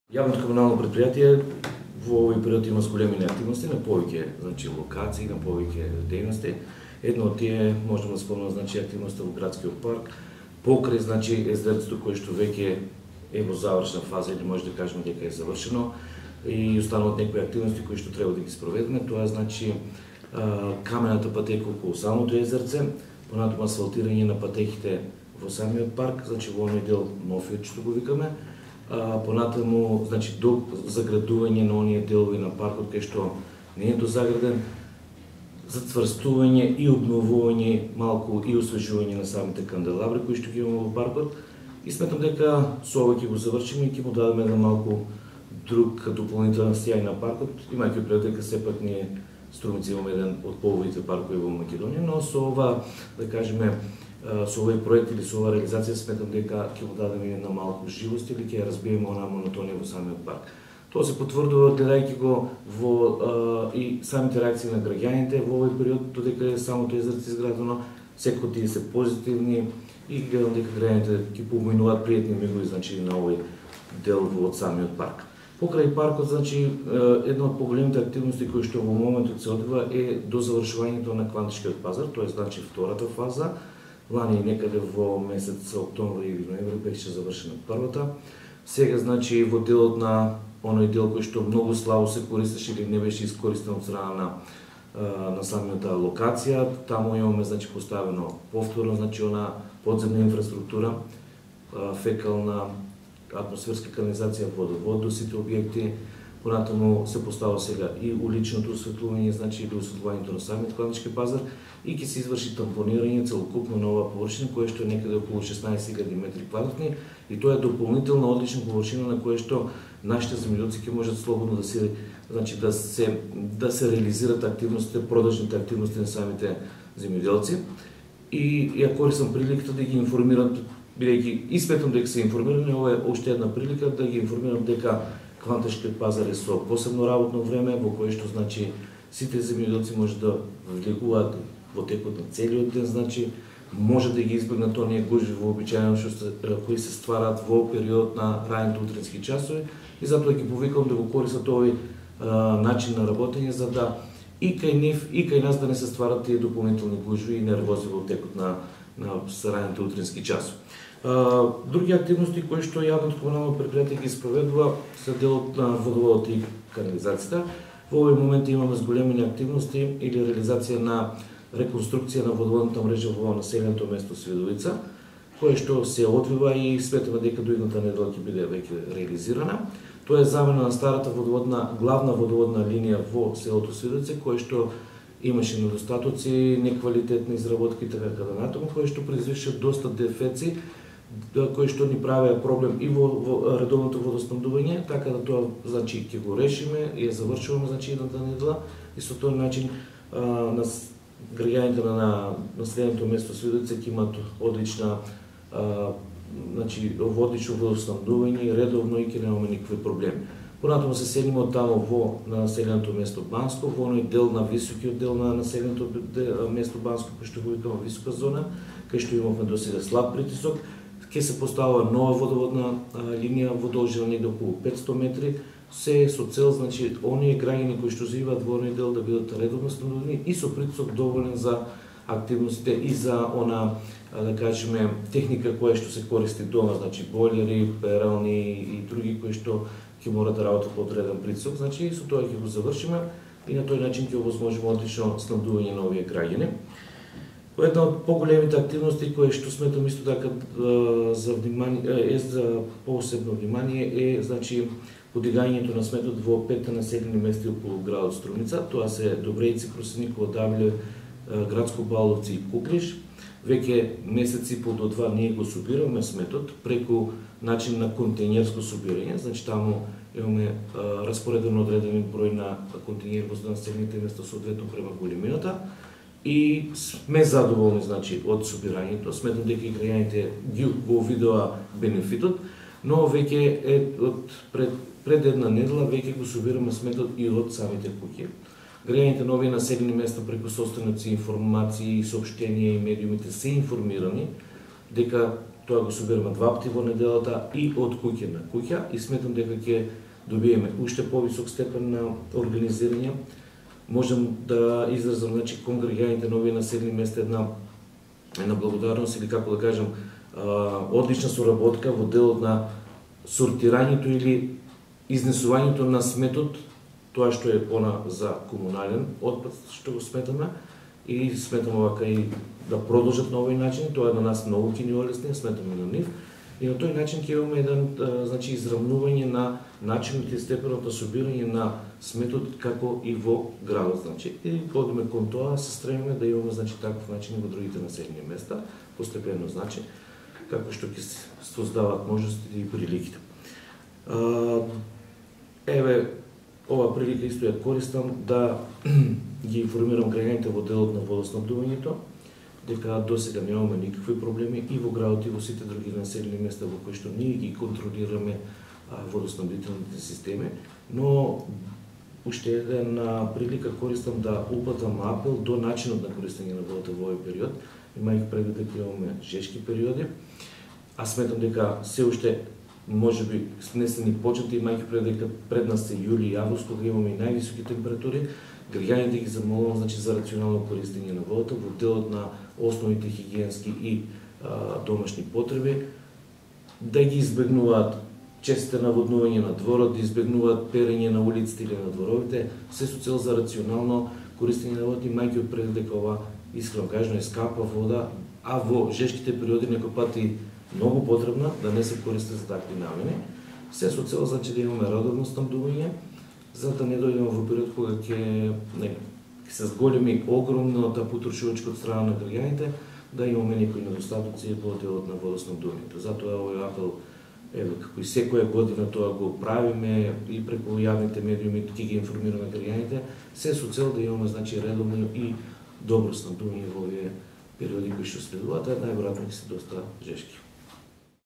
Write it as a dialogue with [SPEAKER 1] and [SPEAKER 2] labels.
[SPEAKER 1] Јавното комунално предпријатие во овој период има зголемени активности на повеќе локации, на повеќе дејности. Едно од тие можеме да спомнеме активноста во градскиот парк, покрај езерцето кое што веќе е во завршна фаза или може да кажеме дека е завршено и остануваат некои активности кои што треба да ги спроведеме. Тоа е камената патека околу самото езерце, понатаму асфалтирање на патеките во самиот парк, во оној дел нофиот што го викаме, понатаму до заградување на оние делови на паркот кај што не е дозаграден, зацврстување и обновување малку и освежување на самите канделабри кои што ги имаме во паркот. И сметам дека со ова ќе го завршиме и ќе му дадеме една малку друг дополнителен стијај на паркот, имајќи пред дека сепак ние Струмица имаме еден од поубавите паркови во Македонија, но со ова, да кажеме, со овој проект или со оваа реализација сметам дека ќе му дадеме една малку живост или ќе разбиеме онаа монотонија во самиот парк. Тоа се потврдува гледајќи го во и самите реакции на граѓаните во овој период, додека е самото езерце изградено, секој тие се позитивни и гледам дека граѓаните ќе поминуваат пријатни мигови на овој дел од самиот парк. Покрај паркот, една од поголемите активности кои што во моментот се одвива е до завршувањето на Квантишкиот пазар, тоа е втората фаза. Лани некаде во месец октомври или ноември беше завршена првата. Сега во делот на оној дел кој што многу слабо се користеше или не беше искористен од страна на самата локација, таму имаме поставено повторно она подземна инфраструктура, фекална, атмосферска канализација, водовод до сите објекти, понатаму се поставува сега и уличното осветлување, или осветлувањето на самиот Квантишки пазар и ќе се изврши тампонирање целокупно на оваа површина, која што е некаде околу 16.000 метри квадратни и тоа е дополнителна одлична површина на која што нашите земјоделци ќе можат слободно да се реализират активностите, продажните активности на самите земјоделци. И ја користам приликата да ги информирам, бидејќи и сметам дека се информирани, ова е уште една прилика да ги информирам дека Квантишкиот пазар е со посебно работно време, во кое што сите земјоделци може да влегуваат во текот на целиот ден, може да ги избегнат оние гужви вообичаено кои се ствараат во период на раните утрински часови и затоа ги повикам да го користат овој начин на работење за да и кај нив и кај нас да не се стварат тие дополнителни гужви и нервози во текот на раните утрински часови. Други активности кои што јавното комунално предпријатие ги спроведува се делот на водоводот и канализацијата. Во овој момент имаме зголемени активности или реализација на реконструкција на водоводната мрежа во населеното место Свидовица, кое што се одвива и сметаме дека до идната недела ќе биде веќе реализирана. Тоа е замена на старата главна водоводна линија во селото Свидовица, кое што имаше недостатоци, неквалитетни изработки и така натаму, кое што произвеше доста дефеци, кои што ни правеа проблем и во редовното водоснабдување, така да тоа ќе го решиме и ја завршуваме идната недела и со тој начин граѓаните на населеното место Свидовица ќе имат одлично водоснабдување и редовно и ќе немаме никакви проблеми. Понатаму се селиме од таму во населеното место Банско, во оној дел на високиот дел на населеното место Банско, кој што го викаме висока зона, кај што имавме досега слаб притисок, ќе се поставува нова водоводна линија во должина негде околу 500 метри, се со цел оние граѓани кои што живеат во оној дел да бидат редовно снабдени и со притисок доволен за активностите и за да кажеме техника која што се користи дома, бойлери, перални и други кои што ќе мора да работат под одреден притисок, и со тоа ќе го завршиме и на тој начин ќе овозможиме одлично снабдување на овие граѓани. Една од поголемите активности кои што сметам исто така за посебно внимание е подигањето на сметот во 5 населени места околу градот Струмица. Тоа се Добрејци, Просениково, Давле, Градско Баловци и Куклиш. Веќе месеци по до 2 ние го собираме сметот преку начин на контејнерско собирање, таму имаме распореден одреден број на контејнери во населените места соодветно према големината и сме задоволни од собирањето. Сметам дека и граѓаните го видоа бенефитот, но веќе пред една недела веќе го собираме сметот и од самите куќи. Граѓаните на овие населени места преку состојници, информации, соопштенија и медиумите се информирани дека тоа го собираме 2 пати во неделата и од куќа на куќа и сметам дека ќе добиеме уште повисок степен на организирање. Можам да изразам кон граѓаните на овие населени места една благодарност или како да кажам одлична соработка во делот на сортирањето или изнесувањето на сметот, тоа што е за комунален отпад што го сметаме и сметаме вака и да продолжат на овој начин, тоа на нас многу ќе ни олесни, сметаме на нив. И на тој начин ќе имаме еден изравнување на начинот и степенот на собирање на сметот како и во градот, и одиме кон тоа, се стремиме да имаме таков начин и во другите населени места, постепено како што ќе се создаваат можностите и приликите. Еве, ова прилика исто ја користам да ги информирам граѓаните во делот на водоснабдувањето, дека досега немаме никакви проблеми и во градот и во сите други населени места во кои што ние ги контролираме водоснабдителните системи, но уште една прилика користам да упатам апел до начинот на користење на водата во овој период, имајќи предвид дека имаме жешки периоди, а сметам дека се уште можеби не се ни почнати, имајќи предвид дека пред нас се јули и август, кога имаме и највисоки температури, граѓаните ги замолувам за рационално користење на водата во делот на основните хигиенски и домашни потреби, да ги избегнуваат честите наводнување на дворот, да избегнуваат перење на улиците или на дворовите, се со цел за рационално користење на водата, имајќи предвид дека ова искрено кажано е скапа вода, а во жешките периоди некој пат и многу потребна да не се користи за такви намени, се со цел да имаме редовно снабдување, за да не дојдеме во период кога ќе се зголеми огромната потрошувачка од страна на граѓаните, да имаме некои недостатоци во делот на водоснабдувањето. Затоа овој апел, како и секоја година тоа го правиме и преку јавните медиуми ќе ги информираме граѓаните, се со цел да имаме редовно и добро снабдување во овие периоди кои што следуваат, а најверојатно ќе се доста жешки.